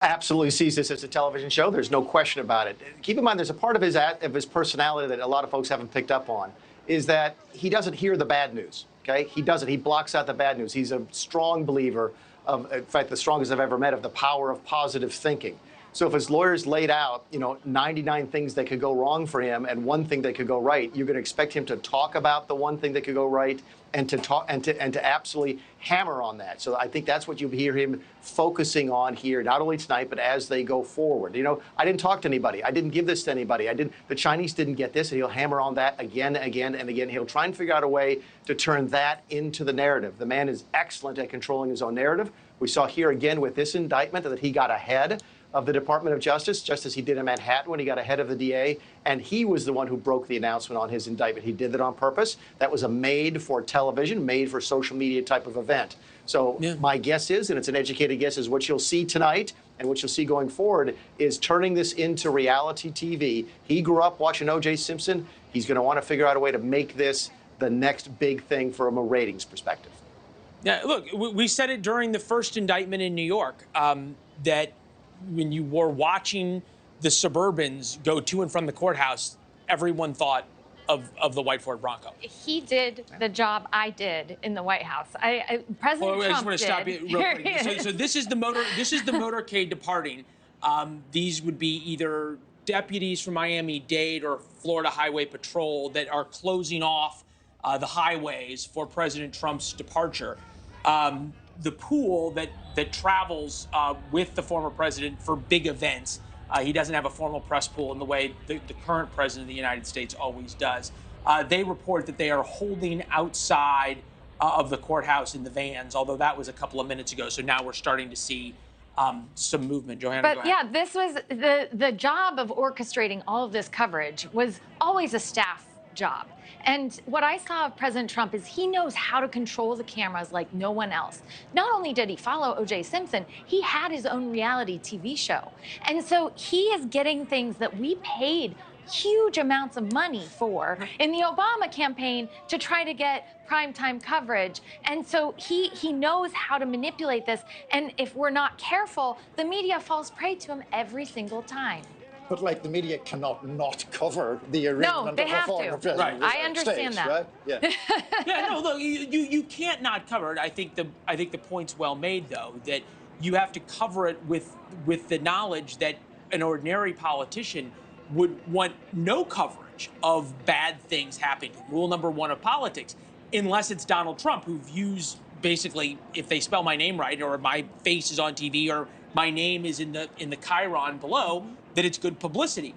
Absolutely sees this as a television show. There's no question about it. Keep in mind, there's a part of his personality that a lot of folks haven't picked up on, is that he doesn't hear the bad news. Okay, he doesn't. He blocks out the bad news. He's a strong believer of, in fact, the strongest I've ever met, of the power of positive thinking. So if his lawyers laid out, 99 things that could go wrong for him and one thing that could go right, you're going to expect him to talk about the one thing that could go right and to absolutely hammer on that. So I think that's what you hear him focusing on here, not only tonight, but as they go forward. I didn't talk to anybody. I didn't give this to anybody. The Chinese didn't get this, and he'll hammer on that again, again, and again. He'll try and figure out a way to turn that into the narrative. The man is excellent at controlling his own narrative. We saw here again with this indictment that he got ahead of the Department of Justice, just as he did in Manhattan when he got ahead of the DA. And he was the one who broke the announcement on his indictment. He did that on purpose. That was a made for television, made for social media type of event. So my guess is, and it's an educated guess, is what you'll see tonight and what you'll see going forward is turning this into reality TV. He grew up watching O.J. Simpson. He's going to want to figure out a way to make this the next big thing from a ratings perspective. Yeah, look, we said it during the first indictment in New York, that when you were watching the Suburbans go to and from the courthouse, everyone thought of the white Ford Bronco. He did the job I did in the White House. President Trump I just want to stop did. you real quick. So this is the motorcade departing. These would be either deputies from Miami-Dade or Florida Highway Patrol that are closing off the highways for President Trump's departure. The pool that travels with the former president for big events. He doesn't have a formal press pool in the way the current president of the United States always does. They report that they are holding outside of the courthouse in the vans, although that was a couple of minutes ago. So now we're starting to see some movement. Johanna, but go ahead. Yeah, this was the job of orchestrating all of this coverage was always a staff job. And what I saw of President Trump is he knows how to control the cameras like no one else. Not only did he follow O.J. Simpson, he had his own reality TV show. And so he is getting things that we paid huge amounts of money for in the Obama campaign to try to get primetime coverage. And so he knows how to manipulate this. And if we're not careful, the media falls prey to him every single time. But the media cannot not cover the arraignment of the former president. Right. I understand that. Right? Yeah. Yeah, no, look, you can't not cover it. I think the point's well made, though, that you have to cover it with the knowledge that an ordinary politician would want no coverage of bad things happening. Rule number one of politics, unless it's Donald Trump, who views basically if they spell my name right or my face is on TV or my name is in the chyron below, that it's good publicity.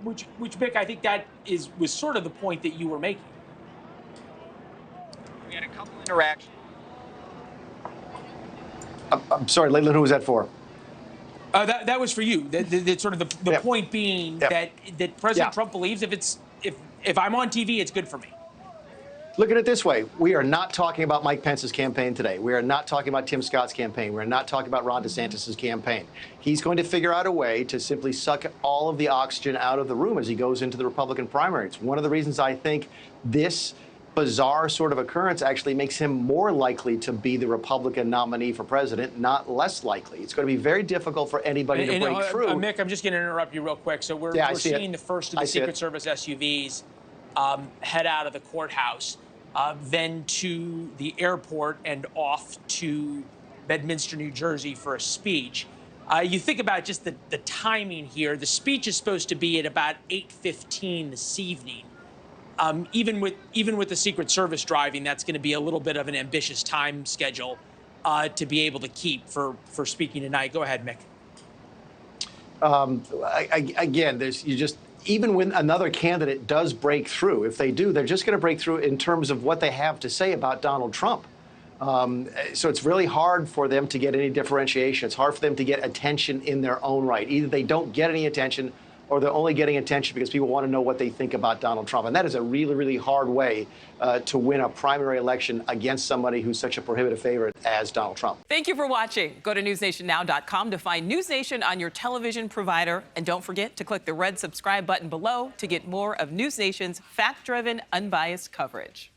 Which Mick, I think that was sort of the point that you were making. We had a couple interactions. I'm sorry, Leland, who was that for? That was for you. That sort of the point being that President Trump believes if I'm on TV, it's good for me. Look at it this way. We are not talking about Mike Pence's campaign today. We are not talking about Tim Scott's campaign. We're not talking about Ron DeSantis' campaign. He's going to figure out a way to simply suck all of the oxygen out of the room as he goes into the Republican primary. It's one of the reasons I think this bizarre sort of occurrence actually makes him more likely to be the Republican nominee for president, not less likely. It's going to be very difficult for anybody to break through. Mick, I'm just going to interrupt you real quick. So we're seeing the first of the Secret Service SUVs head out of the courthouse, then to the airport and off to Bedminster, New Jersey for a speech. You think about just the timing here. The speech is supposed to be at about 8:15 this evening. Even with the Secret Service driving, that's going to be a little bit of an ambitious time schedule to be able to keep for speaking tonight. Go ahead, Mick. Again, even when another candidate does break through, if they do, they're just going to break through in terms of what they have to say about Donald Trump. So it's really hard for them to get any differentiation. It's hard for them to get attention in their own right. Either they don't get any attention or they're only getting attention because people want to know what they think about Donald Trump. And that is a really, really hard way to win a primary election against somebody who's such a prohibitive favorite as Donald Trump. Thank you for watching. Go to newsnationnow.com to find NewsNation on your television provider. And don't forget to click the red subscribe button below to get more of NewsNation's fact-driven, unbiased coverage.